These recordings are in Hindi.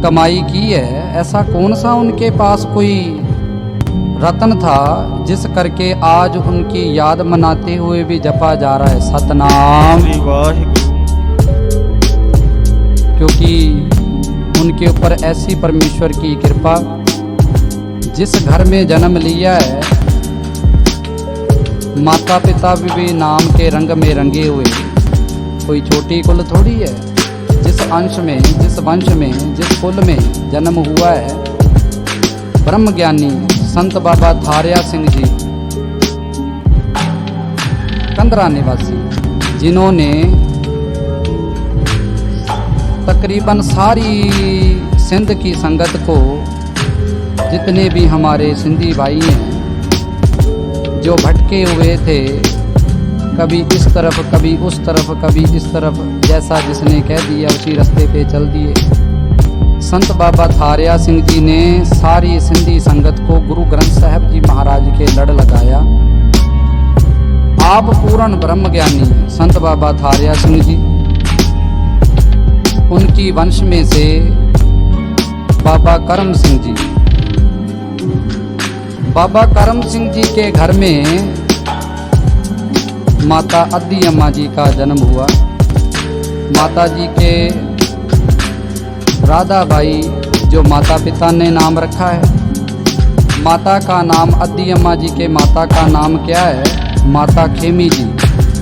कमाई की है, ऐसा कौन सा उनके पास कोई रत्न था जिस करके आज उनकी याद मनाते हुए भी जपा जा रहा है सतनाम। श्री वाहिगुरु। क्योंकि उनके ऊपर ऐसी परमेश्वर की कृपा, जिस घर में जन्म लिया है माता पिता भी नाम के रंग में रंगे हुए, कोई छोटी कुल थोड़ी है। जिस अंश में, जिस वंश में, जिस कुल में जन्म हुआ है, ब्रह्म ज्ञानी संत बाबा थारिया सिंह जी कंदरा निवासी, जिन्होंने तकरीबन सारी सिंध की संगत को, जितने भी हमारे सिंधी भाई हैं जो भटके हुए थे, कभी इस तरफ कभी उस तरफ कभी इस तरफ, जैसा जिसने कह दिया उसी रास्ते पे चल दिए। संत बाबा थारिया सिंह जी ने सारी सिंधी संगत को गुरु ग्रंथ साहब जी महाराज के लड़ लगाया। आप पूर्ण ब्रह्म ज्ञानी संत बाबा थारिया सिंह जी, उनकी वंश में से बाबा करम सिंह जी, बाबा करम सिंह जी के घर में माता अद्दी अम्मा जी का जन्म हुआ। माता जी के राधा बाई, जो माता पिता ने नाम रखा है। माता का नाम अद्दी अम्मा जी के माता का नाम क्या है? माता खेमी जी,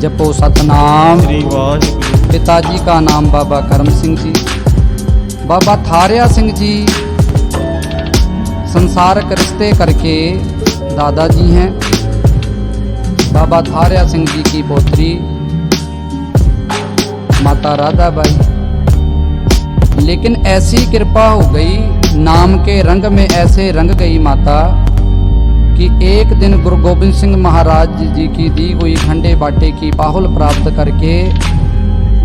जपो सतनाम। श्री वाहिगुरु। पिताजी का नाम बाबा करम सिंह जी। बाबा थारिया सिंह जी संसारक रिश्ते करके दादाजी हैं। बाबा थारिया सिंह जी की पोत्री माता राधा बाई। लेकिन ऐसी कृपा हो गई, नाम के रंग में ऐसे रंग गई माता कि एक दिन गुरु गोबिंद सिंह महाराज जी की दी हुई खंडे बाटे की पाहुल प्राप्त करके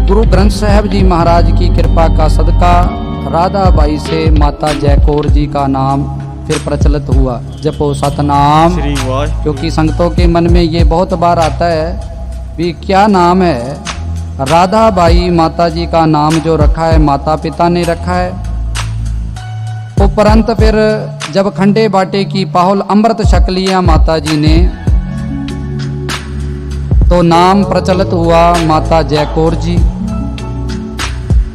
गुरु ग्रंथ साहब जी महाराज की कृपा का सदका राधा बाई से माता जयकौर जी का नाम फिर प्रचलित हुआ। जपो सतनाम। श्री वाहिगुरु। क्योंकि संगतों के मन में ये बहुत बार आता है भी क्या नाम है? राधा बाई माता जी का नाम जो रखा है माता पिता ने रखा है। उपरंत फिर जब खंडे बाटे की पाहुल अमृत छक लिया माता जी ने, तो नाम प्रचलित हुआ माता जयकौर जी।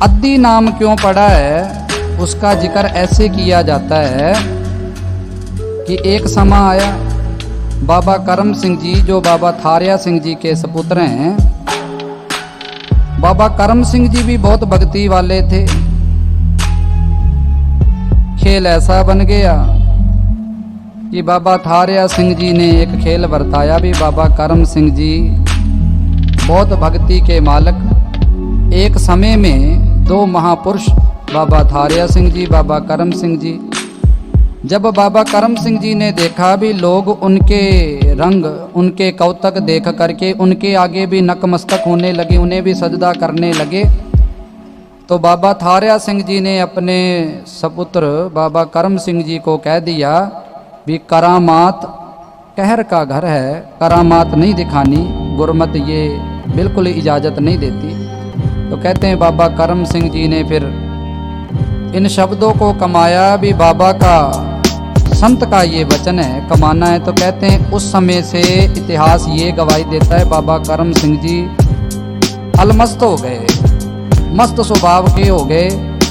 अद्दी नाम क्यों पड़ा है, उसका जिक्र ऐसे किया जाता है कि एक समा आया, बाबा करम सिंह जी जो बाबा थारिया सिंह जी के सपुत्र हैं, बाबा करम सिंह जी भी बहुत भक्ति वाले थे। खेल ऐसा बन गया कि बाबा थारिया सिंह जी ने एक खेल बरताया भी। बाबा करम सिंह जी बहुत भक्ति के मालक। एक समय में दो महापुरुष बाबा थारिया सिंह जी, बाबा करम सिंह जी, जब बाबा करम सिंह जी ने देखा भी लोग उनके रंग, उनके कौतक देख करके उनके आगे भी नतमस्तक होने लगे, उन्हें भी सजदा करने लगे, तो बाबा थारिया सिंह जी ने अपने सपुत्र बाबा करम सिंह जी को कह दिया भी करामात कहर का घर है, करामात नहीं दिखानी, गुरमत ये बिल्कुल इजाज़त नहीं देती। तो कहते हैं बाबा करम सिंह जी ने फिर इन शब्दों को कमाया भी। बाबा का संत का ये वचन है, कमाना है। तो कहते हैं उस समय से इतिहास ये गवाही देता है बाबा करम सिंह जी अलमस्त हो गए, मस्त स्वभाव के हो गए।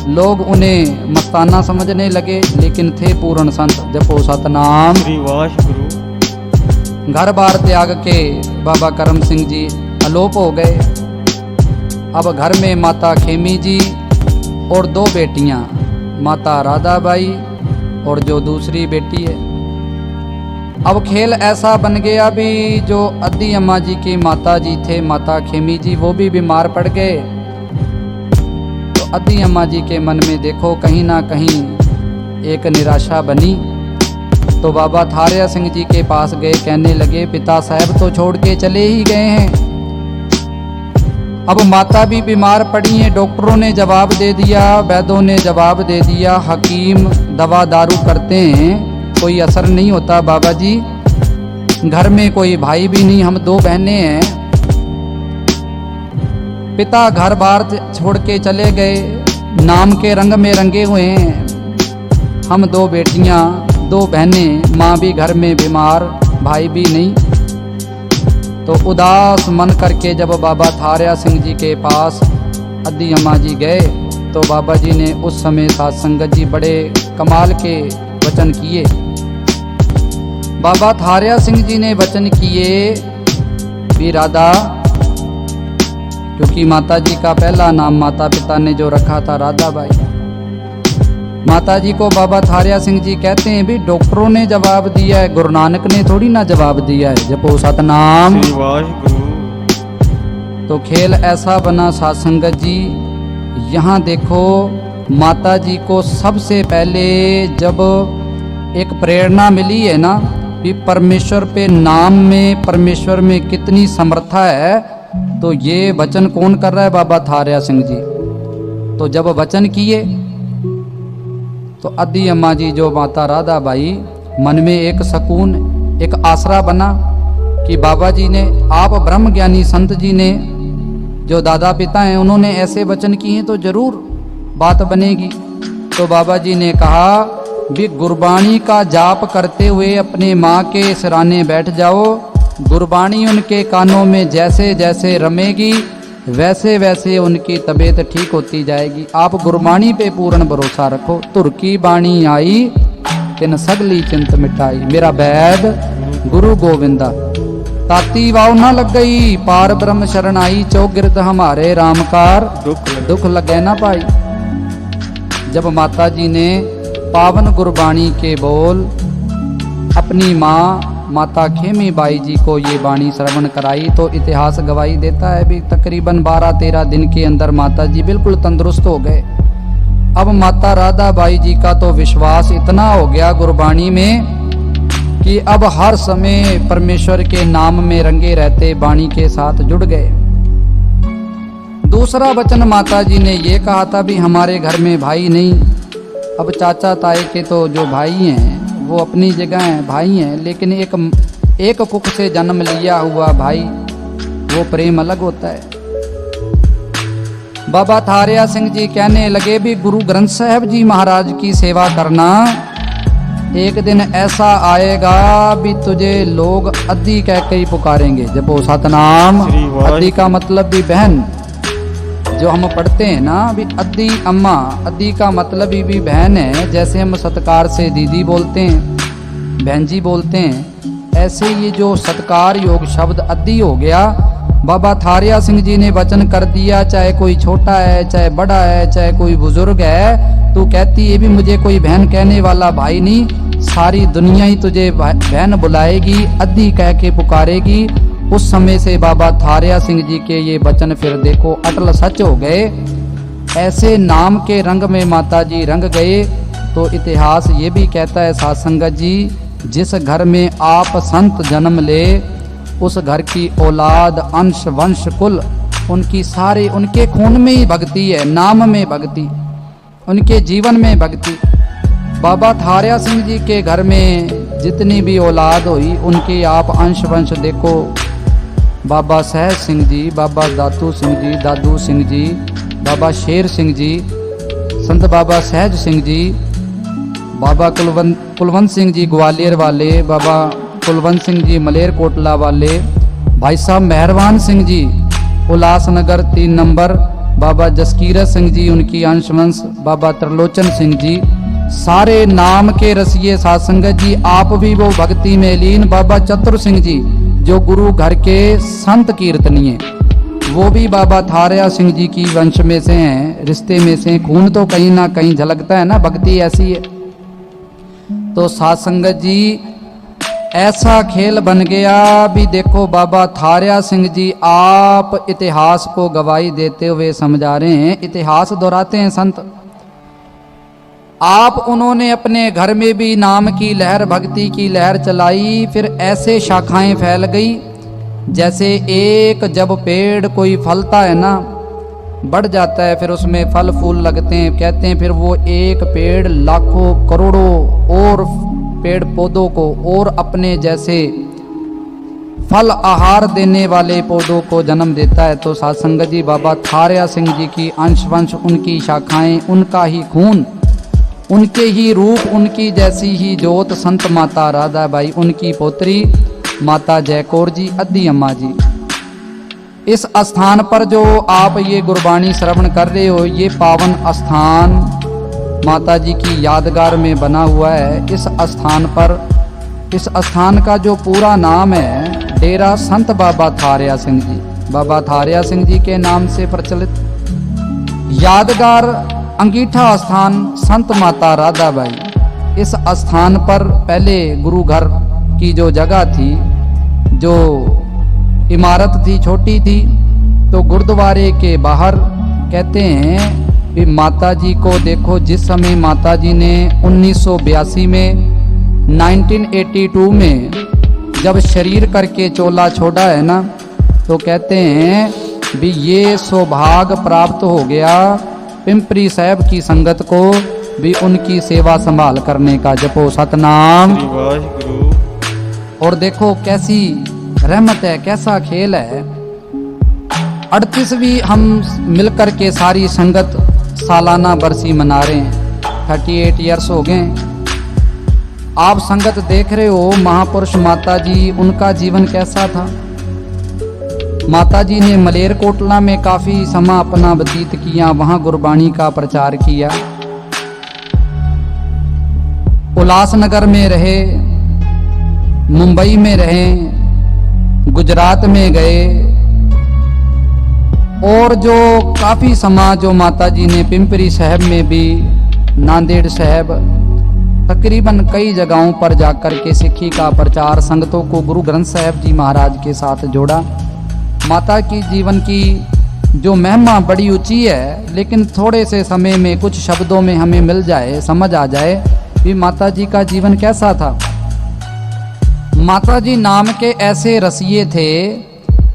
लोग उन्हें मस्ताना समझने लगे, लेकिन थे पूर्ण संत। जपो सतनाम। श्री वाहिगुरु। घर बार त्याग के बाबा करम सिंह जी अलोप हो गए। अब घर में माता खेमी जी और दो बेटियां, माता राधा बाई और जो दूसरी बेटी है। अब खेल ऐसा बन गया भी, जो अद्दी अम्मा जी की माता जी थे, माता खेमी जी, वो भी बीमार पड़ गए। तो अद्दी अम्मा जी के मन में देखो कहीं ना कहीं एक निराशा बनी। तो बाबा थारिया सिंह जी के पास गए, कहने लगे पिता साहब तो छोड़ के चले ही गए हैं, अब माता भी बीमार पड़ी हैं। डॉक्टरों ने जवाब दे दिया, वैद्यों ने जवाब दे दिया, हकीम दवा दारू करते हैं, कोई असर नहीं होता बाबा जी। घर में कोई भाई भी नहीं, हम दो बहनें हैं। पिता घर बार छोड़ के चले गए, नाम के रंग में रंगे हुए हैं। हम 2 बेटियां 2 बहनें, माँ भी घर में बीमार, भाई भी नहीं। तो उदास मन करके जब बाबा थारिया सिंह जी के पास अद्दी अम्मा जी गए तो बाबा जी ने उस समय साथ संगत जी बड़े कमाल के वचन किए। बाबा थारिया सिंह जी ने वचन किए भी राधा, क्योंकि माता जी का पहला नाम माता पिता ने जो रखा था राधा बाई, माता जी को बाबा थारिया सिंह जी कहते हैं भी डॉक्टरों ने जवाब दिया है, गुरु नानक ने थोड़ी ना जवाब दिया है। जपो सतनाम। श्री वाहिगुरु। तो खेल ऐसा बना साध संगत जी, यहाँ देखो माता जी को सबसे पहले जब एक प्रेरणा मिली है ना कि परमेश्वर पे नाम में, परमेश्वर में कितनी समर्था है, तो ये वचन कौन कर रहा है? बाबा थारिया सिंह जी। तो जब वचन किए तो अद्दी अम्मा जी जो माता राधा बाई, मन में एक सुकून, एक आसरा बना कि बाबा जी ने, आप ब्रह्म ज्ञानी संत जी ने, जो दादा पिता हैं, उन्होंने ऐसे वचन किए तो जरूर बात बनेगी। तो बाबा जी ने कहा भी गुरबाणी का जाप करते हुए अपने माँ के सिराने बैठ जाओ, गुरबाणी उनके कानों में जैसे जैसे रमेगी वैसे वैसे उनकी तबीयत ठीक होती जाएगी। आप गुरबाणी पे पूर्ण भरोसा रखो। तुर की बाणी आई तिन सगली चिंत मिटाई, मेरा वैद गुरु गोविंदा। ताती वाव ना लग गई, पार ब्रह्म शरण आई, चौगिरद हमारे रामकार दुख लगे ना पाई। जब माता जी ने पावन गुरबाणी के बोल अपनी माँ माता खेमी बाई जी को ये वाणी श्रवण कराई तो इतिहास गवाही देता है भी तकरीबन 12-13 दिन के अंदर माता जी बिल्कुल तंदुरुस्त हो गए। अब माता राधा बाई जी का तो विश्वास इतना हो गया गुरबाणी में कि अब हर समय परमेश्वर के नाम में रंगे रहते वाणी के साथ जुड़ गए। दूसरा वचन माता जी ने ये कहा था भी हमारे घर में भाई नहीं। अब चाचा ताए के तो जो भाई हैं वो अपनी जगह हैं, भाई हैं, लेकिन एक कुख से जन्म लिया हुआ भाई, वो प्रेम अलग होता है। बाबा थारिया सिंह जी कहने लगे भी गुरु ग्रंथ साहब जी महाराज की सेवा करना, एक दिन ऐसा आएगा भी तुझे लोग अद्दी कह के ही पुकारेंगे। जपो सतनाम। अद्दी का मतलब भी बहन, जो हम पढ़ते हैं ना भी अद्दी अम्मा, अद्दी का मतलब भी बहन है। जैसे हम सत्कार से दीदी बोलते हैं, बहन जी बोलते हैं, ऐसे ये जो सत्कार योग शब्द अद्दी हो गया। बाबा थारिया सिंह जी ने वचन कर दिया, चाहे कोई छोटा है, चाहे बड़ा है, चाहे कोई बुजुर्ग है, तू कहती है भी मुझे कोई बहन कहने वाला भाई नहीं, सारी दुनिया ही तुझे बहन बुलाएगी, अद्दी कह के पुकारेगी। उस समय से बाबा थारिया सिंह जी के ये वचन फिर देखो अटल सच हो गए। ऐसे नाम के रंग में माता जी रंग गए। तो इतिहास ये भी कहता है साध संगत जी, जिस घर में आप संत जन्म ले, उस घर की औलाद, अंश, वंश, कुल, उनकी सारे उनके खून में ही भक्ति है, नाम में भक्ति, उनके जीवन में भक्ति। बाबा थारिया सिंह जी के घर में जितनी भी औलाद हुई, उनके आप अंश वंश देखो। बाबा सहज सिंह जी, बाबा दातू सिंह जी, दादू सिंह जी, बाबा शेर सिंह जी, संत बाबा सहज सिंह जी, बाबा कुलवंत सिंह जी ग्वालियर वाले, बाबा कुलवंत सिंह जी मलेरकोटला वाले, भाई साहब मेहरबान सिंह जी उल्लासनगर 3 नंबर, बाबा जसकीरत सिंह जी उनकी अंशवंश, बाबा त्रिलोचन सिंह जी, सारे नाम के रसिए साध संगत जी। आप भी वो भक्ति में लीन बाबा चतुर सिंह जी जो गुरु घर के संत कीर्तनीय, वो भी बाबा थारिया सिंह जी की वंश में से हैं, रिश्ते में से। खून तो कहीं ना कहीं झलकता है ना, भक्ति ऐसी है। तो साध संगत जी ऐसा खेल बन गया भी देखो बाबा थारिया सिंह जी आप इतिहास को गवाही देते हुए समझा रहे हैं, इतिहास दोहराते हैं संत। आप उन्होंने अपने घर में भी नाम की लहर, भक्ति की लहर चलाई, फिर ऐसे शाखाएं फैल गई जैसे एक जब पेड़ कोई फलता है ना, बढ़ जाता है, फिर उसमें फल फूल लगते हैं, कहते हैं फिर वो एक पेड़ लाखों करोड़ों और पेड़ पौधों को और अपने जैसे फल आहार देने वाले पौधों को जन्म देता है। तो साध संगत जी बाबा थारिया सिंह जी की अंश वंश, उनकी शाखाएं, उनका ही खून, उनके ही रूप, उनकी जैसी ही जोत संत माता राधा बाई, उनकी पोत्री माता जयकौर जी, अद्दी अम्मा जी। इस स्थान पर जो आप ये गुरबाणी श्रवण कर रहे हो, ये पावन स्थान माता जी की यादगार में बना हुआ है। इस स्थान पर, इस स्थान का जो पूरा नाम है डेरा संत बाबा थारिया सिंह जी, बाबा थारिया सिंह जी के नाम से प्रचलित यादगार अंगीठा स्थान संत माता राधा बाई। इस स्थान पर पहले गुरु घर की जो जगह थी, जो इमारत थी, छोटी थी, तो गुरुद्वारे के बाहर कहते हैं कि माता जी को देखो, जिस समय माता जी ने 1982 में 1982 में जब शरीर करके चोला छोड़ा है ना, तो कहते हैं भी ये सौभाग्य प्राप्त हो गया पिंपरी साहब की संगत को भी उनकी सेवा संभाल करने का। जपो सतनाम। और देखो कैसी रहमत है, कैसा खेल है। 38वीं हम मिलकर के सारी संगत सालाना बरसी मना रहे हैं। 38 इयर्स हो गए। आप संगत देख रहे हो महापुरुष माता जी, उनका जीवन कैसा था। माता जी ने मलेरकोटला में काफी समय अपना व्यतीत किया, वहां गुरबाणी का प्रचार किया। उल्लासनगर में रहे, मुंबई में रहे, गुजरात में गए, और जो काफी समय जो माता जी ने पिंपरी साहब में भी, नांदेड़ साहब, तकरीबन कई जगहों पर जाकर के सिक्खी का प्रचार, संगतों को गुरु ग्रंथ साहब जी महाराज के साथ जोड़ा। माता की जीवन की जो महिमा बड़ी ऊंची है, लेकिन थोड़े से समय में कुछ शब्दों में हमें मिल जाए, समझ आ जाए कि माता जी का जीवन कैसा था। माता जी नाम के ऐसे रसिए थे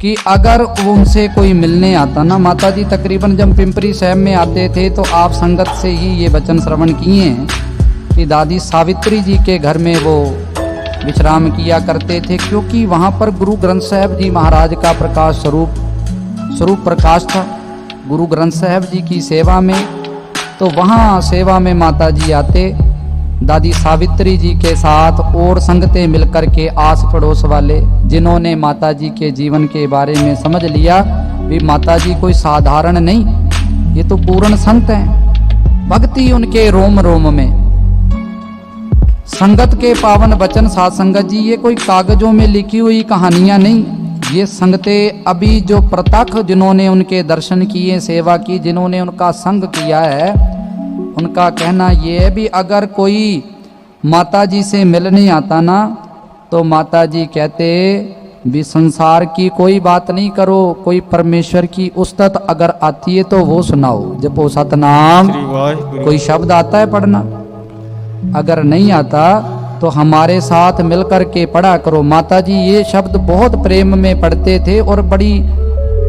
कि अगर उनसे कोई मिलने आता ना, माता जी तकरीबन जब पिंपरी साहब में आते थे तो आप संगत से ही ये वचन श्रवण किए हैं कि दादी सावित्री जी के घर में वो विश्राम किया करते थे, क्योंकि वहाँ पर गुरु ग्रंथ साहब जी महाराज का प्रकाश स्वरूप प्रकाश था गुरु ग्रंथ साहब जी की सेवा में। तो वहाँ सेवा में माता जी आते, दादी सावित्री जी के साथ और संगतें मिलकर के आस पड़ोस वाले, जिन्होंने माता जी के जीवन के बारे में समझ लिया भी माता जी कोई साधारण नहीं, ये तो पूर्ण संत हैं, भक्ति उनके रोम रोम में। संगत के पावन वचन साथ संगत जी, ये कोई कागजों में लिखी हुई कहानियां नहीं, ये संगतें अभी जो प्रत्यक्ष जिन्होंने उनके दर्शन किए, सेवा की, जिन्होंने उनका संग किया है, उनका कहना ये है भी अगर कोई माता जी से मिलने आता ना, तो माता जी कहते भी संसार की कोई बात नहीं करो, कोई परमेश्वर की उस्तत अगर आती है तो वो सुनाओ। जपो सतनाम। कोई शब्द आता है पढ़ना, अगर नहीं आता तो हमारे साथ मिलकर के पढ़ा करो। माता जी ये शब्द बहुत प्रेम में पढ़ते थे और बड़ी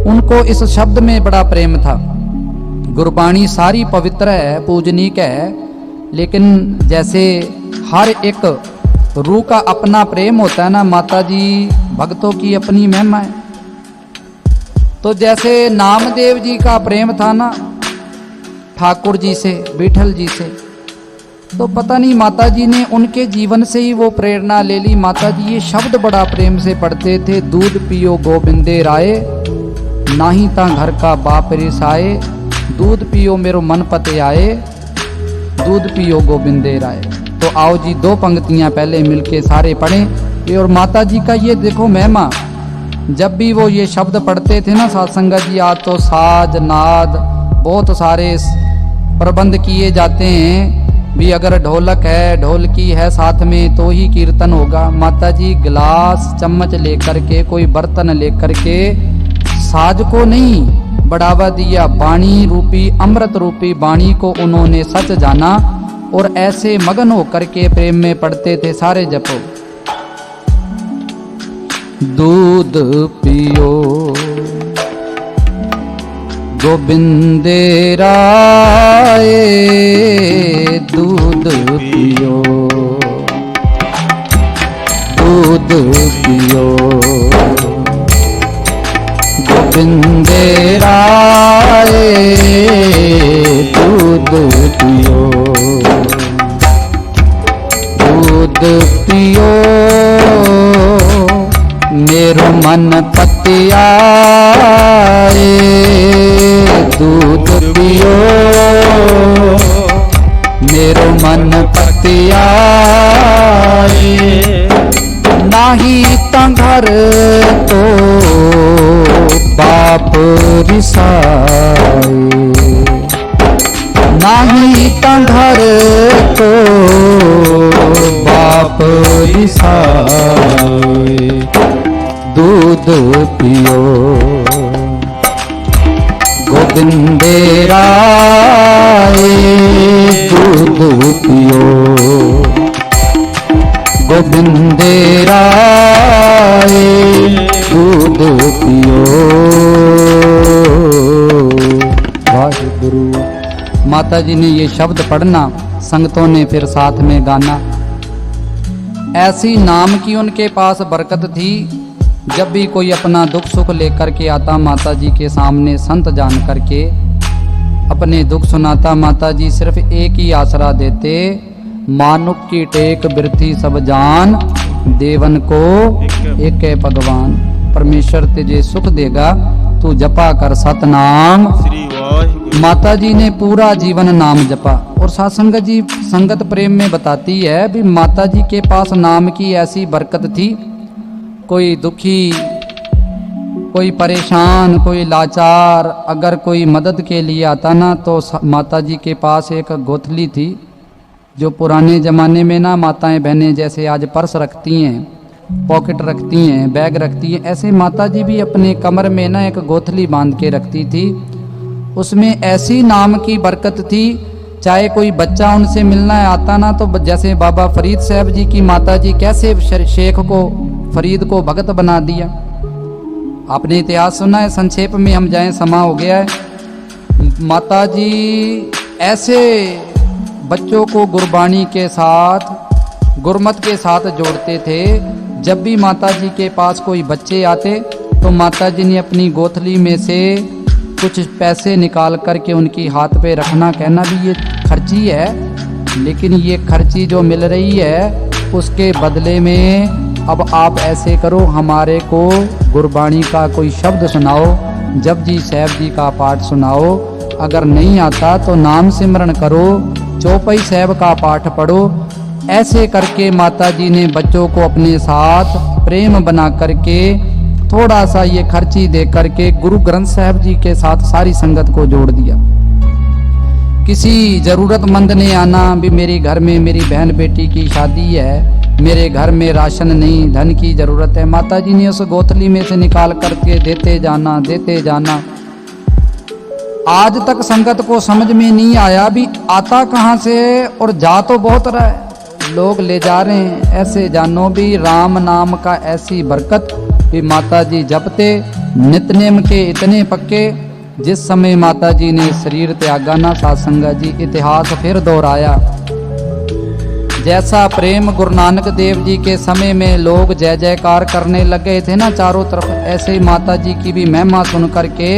उनको इस शब्द में बड़ा प्रेम था। गुरबाणी सारी पवित्र है, पूजनीक है, लेकिन जैसे हर एक रूह का अपना प्रेम होता है ना, माता जी भक्तों की अपनी महिमा है। तो जैसे नामदेव जी का प्रेम था ना ठाकुर जी से, विठल जी से, तो पता नहीं माता जी ने उनके जीवन से ही वो प्रेरणा ले ली। माता जी ये शब्द बड़ा प्रेम से पढ़ते थे, दूध पियो गोबिंदे राय, नाही ता घर का बाप रिसाए, दूध पियो मेरो मन पते आए, दूध पियो गोबिंदे राय। तो आओ जी दो पंक्तियां पहले मिलके सारे पढ़ें। और माता जी का ये देखो महिमा, जब भी वो ये शब्द पढ़ते थे ना सत्संगत जी, आज तो साज नाद बहुत सारे प्रबंध किए जाते हैं भी, अगर ढोलक है, ढोलकी है साथ में तो ही कीर्तन होगा। माता जी गिलास चम्मच लेकर के, कोई बर्तन लेकर के साज को नहीं बढ़ावा दिया, वाणी रूपी अमृत रूपी वाणी को उन्होंने सच जाना और ऐसे मगन होकर के प्रेम में पढ़ते थे। सारे जपो। दूध पियो गोबिंदे राय, दूध पियो, दूध पियो पियो, दूध पियो, मेरो मन पतियाए, दूध पियो, मेरो मन पतियाए, नाही ता घर तो बाप रिसाए, नाही ता घर तो बाप रिसाए, दूध पियो, गोविंदे राय, दूध पियो, गोविंदे राय, दूध पियो। वाहिगुरु। माता जी ने ये शब्द पढ़ना, संगतों ने फिर साथ में गाना। ऐसी नाम की उनके पास बरकत थी, जब भी कोई अपना दुख सुख लेकर के आता माता जी के सामने संत जान करके अपने दुख सुनाता, माता जी सिर्फ एक ही आसरा देते, मानुक की टेक बिरथी सब जान, देवन को एक है भगवान। परमेश्वर तुझे सुख देगा, तू जपा कर सतनाम। श्री वाहिगुरु। माता जी ने पूरा जीवन नाम जपा। और साथ संगत जी संगत प्रेम में बताती है भी माता जी के पास नाम की ऐसी बरकत थी, कोई दुखी, कोई परेशान, कोई लाचार अगर कोई मदद के लिए आता ना, तो माता जी के पास एक गोथली थी, जो पुराने ज़माने में ना माताएं बहनें जैसे आज पर्स रखती हैं, पॉकेट रखती हैं, बैग रखती हैं, ऐसे माता जी भी अपने कमर में ना एक गोथली बांध के रखती थी। उसमें ऐसी नाम की बरकत थी, चाहे कोई बच्चा उनसे मिलना आता ना, तो जैसे बाबा फरीद साहब जी की माता जी कैसे शेख को, फरीद को भगत बना दिया। आपने इतिहास सुना है, संक्षेप में हम जाएं, समा हो गया है। माता जी ऐसे बच्चों को गुरबाणी के साथ, गुरमत के साथ जोड़ते थे। जब भी माता जी के पास कोई बच्चे आते तो माता जी ने अपनी गोथली में से कुछ पैसे निकाल करके उनकी हाथ पे रखना, कहना भी ये खर्ची है, लेकिन ये खर्ची जो मिल रही है उसके बदले में अब आप ऐसे करो, हमारे को गुरबाणी का कोई शब्द सुनाओ, जपजी साहब जी का पाठ सुनाओ, अगर नहीं आता तो नाम सिमरन करो, चौपाई साहब का पाठ पढ़ो। ऐसे करके माता जी ने बच्चों को अपने साथ प्रेम बना करके थोड़ा सा ये खर्ची दे करके गुरु ग्रंथ साहब जी के साथ सारी संगत को जोड़ दिया। किसी जरूरतमंद ने आना भी, मेरे घर में मेरी बहन बेटी की शादी है, मेरे घर में राशन नहीं, धन की जरूरत है, माता जी ने उस गोथली में से निकाल करके देते जाना, देते जाना। आज तक संगत को समझ में नहीं आया भी आता कहाँ से और जा तो बहुत रहा है, लोग ले जा रहे हैं। ऐसे जानो भी राम नाम का ऐसी बरकत भी माता जी जपते, नित्यनेम के इतने पक्के। जिस समय माता जी ने शरीर त्यागा ना, साथ संगत जी इतिहास फिर दोहराया। जैसा प्रेम गुरु नानक देव जी के समय में लोग जय जयकार करने लगे थे ना चारों तरफ, ऐसे ही माता जी की भी महिमा सुन करके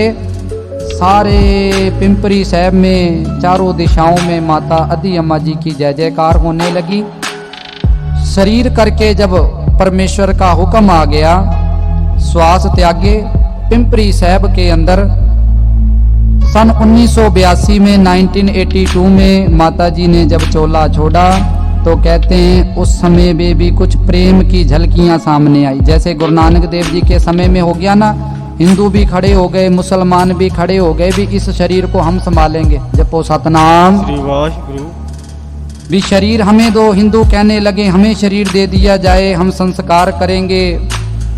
सारे पिंपरी साहब में चारों दिशाओं में माता अदी अम्मा जी की जय जयकार होने लगी। शरीर करके जब परमेश्वर का हुक्म आ गया, श्वास त्यागे। पिंपरी साहब के अंदर सन 1982 में 1982 में माता जी ने जब चोला छोड़ा, तो कहते हैं उस समय में भी कुछ प्रेम की झलकियां सामने आई। जैसे गुरु नानक देव जी के समय में हो गया ना, हिंदू भी खड़े हो गए, मुसलमान भी खड़े हो गए भी इस शरीर को हम संभालेंगे, जपो सतनाम। श्री वाहिगुरु। भी शरीर हमें दो, हिंदू कहने लगे हमें शरीर दे दिया जाए, हम संस्कार करेंगे।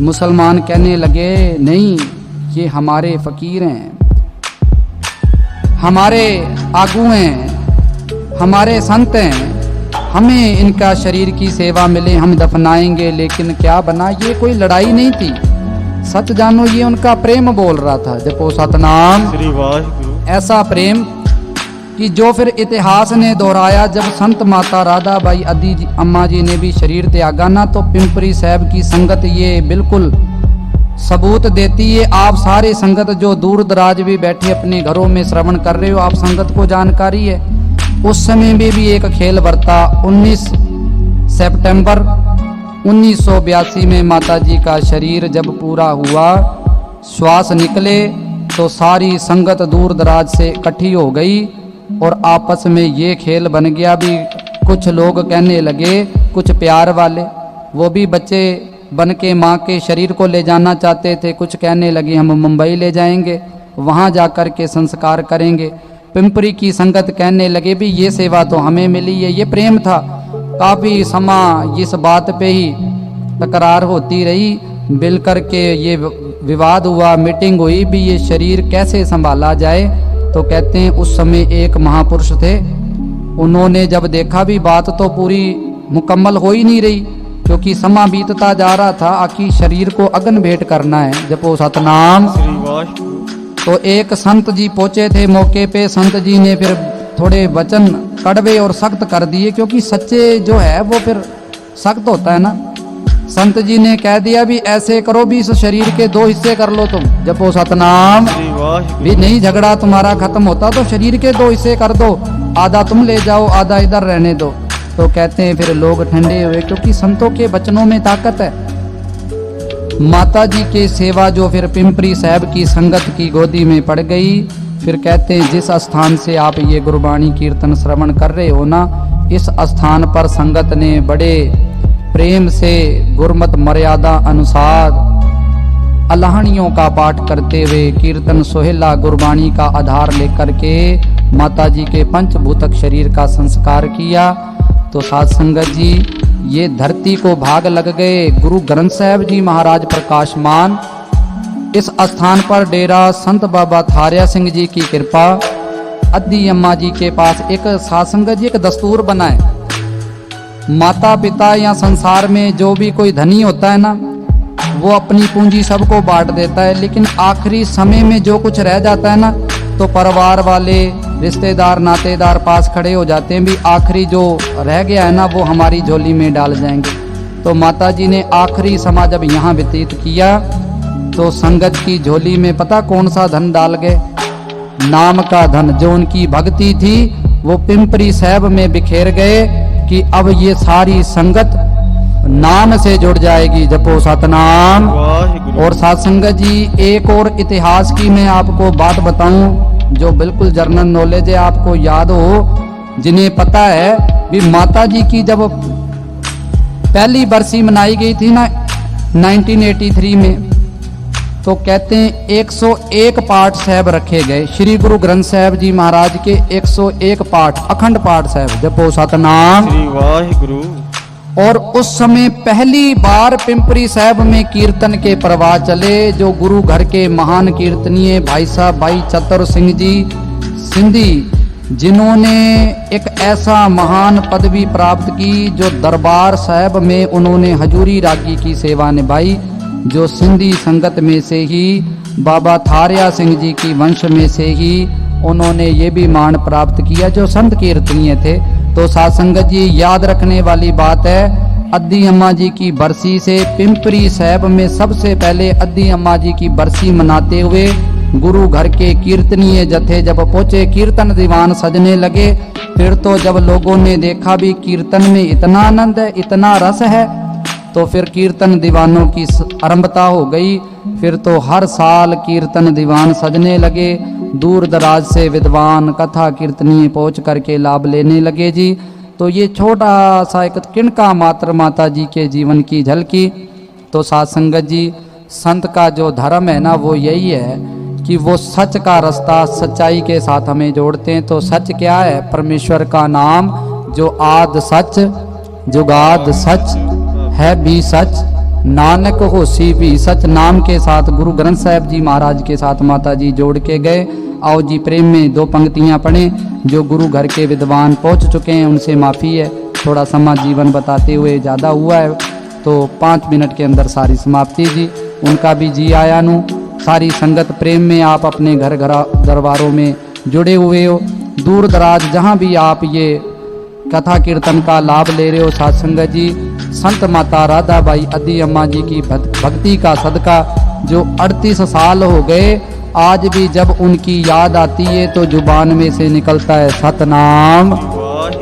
मुसलमान कहने लगे नहीं, ये हमारे फकीर हैं, हमारे आगू हैं, हमारे संत हैं, हमें इनका शरीर की सेवा मिले, हम दफनाएंगे। लेकिन क्या बना, ये कोई लड़ाई नहीं थी, सच जानो ये उनका प्रेम बोल रहा था, जपो सतनाम। श्री वाहिगुरु। ऐसा प्रेम कि जो फिर इतिहास ने दोहराया, जब संत माता राधा बाई अदी अम्मा जी ने भी शरीर त्यागा ना, तो पिंपरी साहब की संगत ये बिल्कुल सबूत देती है। आप सारे संगत जो दूर दराज भी बैठे अपने घरों में श्रवण कर रहे हो, आप संगत को जानकारी है। उस समय में भी एक खेल बरता। 19 सितंबर 1982 में माता जी का शरीर जब पूरा हुआ, श्वास निकले तो सारी संगत दूर दराज से इकट्ठी हो गई और आपस में ये खेल बन गया। भी कुछ लोग कहने लगे, कुछ प्यार वाले, वो भी बच्चे बन के माँ के शरीर को ले जाना चाहते थे। कुछ कहने लगे हम मुंबई ले जाएंगे, वहाँ जाकर के संस्कार करेंगे। पिंपरी की संगत कहने लगे भी ये सेवा तो हमें मिली है। ये प्रेम था। काफ़ी समय इस बात पे ही तकरार होती रही, मिल कर के ये विवाद हुआ, मीटिंग हुई भी ये शरीर कैसे संभाला जाए। तो कहते हैं उस समय एक महापुरुष थे, उन्होंने जब देखा भी बात तो पूरी मुकम्मल हो ही नहीं रही, क्योंकि समा बीतता जा रहा था, आखिर शरीर को अग्न भेंट करना है, जपो सतनाम। श्री वाहिगुरु। तो एक संत जी पहुंचे थे मौके पे। संत जी ने फिर थोड़े वचन कड़वे और सख्त कर दिए, क्योंकि सच्चे जो है वो फिर सख्त होता है ना। संत जी ने कह दिया भी ऐसे करो भी इस शरीर के 2 हिस्से कर लो तुम, जपो सतनाम। श्री वाहिगुरु। भी नहीं झगड़ा तुम्हारा खत्म होता तो शरीर के 2 हिस्से कर दो, आधा तुम ले जाओ, आधा इधर रहने दो। तो कहते हैं फिर लोग ठंडे हुए, क्योंकि संतों के वचनों में ताकत है। माता जी के सेवा जो फिर पिंपरी साहब की संगत की गोदी में पड़ गई। फिर कहते हैं जिस स्थान से आप ये गुरबाणी कीर्तन श्रवण कर रहे हो ना, इस स्थान पर संगत ने बड़े प्रेम से गुरमत मर्यादा अनुसार अलाहणियों का पाठ करते हुए कीर्तन सोहेला गुरबाणी का आधार लेकर के माता जी के पंचभूतक शरीर का संस्कार किया। तो साध संगत जी, ये धरती को भाग लग गए। गुरु ग्रंथ साहब जी महाराज प्रकाशमान, इस स्थान पर डेरा संत बाबा थारिया सिंह जी की कृपा, अद्दी अम्मा जी के पास एक साध संगत जी एक दस्तूर बना है। माता पिता या संसार में जो भी कोई धनी होता है ना, वो अपनी पूंजी सबको बांट देता है, लेकिन आखिरी समय में जो कुछ रह जाता है ना, तो परिवार वाले, रिश्तेदार, नातेदार पास खड़े हो जाते हैं भी आखिरी जो रह गया है ना वो हमारी झोली में डाल जाएंगे। तो माता जी ने आखिरी समय जब यहाँ व्यतीत किया तो संगत की झोली में पता कौन सा धन डाल गए? नाम का धन। जो उनकी भक्ति थी वो पिंपरी साहब में बिखेर गए कि अब ये सारी संगत नाम से जुड़ जाएगी, जपो सतनाम। वाहिगुरु। और साथ संगत जी, एक और इतिहास की मैं आपको बात बताऊं जो बिल्कुल जनरल नॉलेज है, आपको याद हो, जिन्हें पता है भी माता जी की जब पहली बरसी मनाई गई थी ना 1983 में, तो कहते हैं 101 पाठ साहब रखे गए। श्री गुरु ग्रंथ साहब जी महाराज के 101 पाठ, अखंड पाठ साहब, जपो सतनाम। श्री वाहिगुरु। और उस समय पहली बार पिंपरी साहब में कीर्तन के प्रवाह चले। जो गुरु घर के महान कीर्तनीय भाई साहब भाई चतर सिंह जी सिंधी, जिन्होंने एक ऐसा महान पदवी प्राप्त की, जो दरबार साहब में उन्होंने हजूरी रागी की सेवा निभाई, जो सिंधी संगत में से ही बाबा थारिया सिंह जी की वंश में से ही उन्होंने ये भी मान प्राप्त किया, जो संत कीर्तनीय थे। तो साध संगत जी, याद रखने वाली बात है, अद्दी अम्मा जी की बरसी से पिंपरी साहब में सबसे पहले अद्दी अम्मा जी की बरसी मनाते हुए गुरु घर के कीर्तनीय जत्थे जब पहुंचे, कीर्तन दीवान सजने लगे। फिर तो जब लोगों ने देखा भी कीर्तन में इतना आनंद है, इतना रस है, तो फिर कीर्तन दीवानों की आरंभता हो गई। फिर तो हर साल कीर्तन दीवान सजने लगे, दूर दराज से विद्वान कथा कीर्तनीय पहुँच करके लाभ लेने लगे जी। तो ये छोटा सा एक किणका मात्र माता जी के जीवन की झलकी। तो साध संगत जी, संत का जो धर्म है ना वो यही है कि वो सच का रास्ता सच्चाई के साथ हमें जोड़ते हैं। तो सच क्या है? परमेश्वर का नाम, जो आद सच जुगाद सच है भी सच, नानक होसी भी सच। नाम के साथ गुरु ग्रंथ साहब जी महाराज के साथ माता जी जोड़ के गए। आओ जी प्रेम में 2 पंक्तियां पढ़ें। जो गुरु घर के विद्वान पहुंच चुके हैं उनसे माफ़ी है, थोड़ा समा जीवन बताते हुए ज़्यादा हुआ है, तो 5 मिनट के अंदर सारी समाप्ति जी। उनका भी जी आया नु। सारी संगत प्रेम में आप अपने घर दरबारों में जुड़े हुए हो, दूर दराज जहाँ भी आप ये कथा कीर्तन का लाभ ले रहे हो। साध संगत जी, संत माता राधा बाई अद्दी अम्मा जी की भक्ति का सदका, जो 38 साल हो गए, आज भी जब उनकी याद आती है तो जुबान में से निकलता है सतनाम।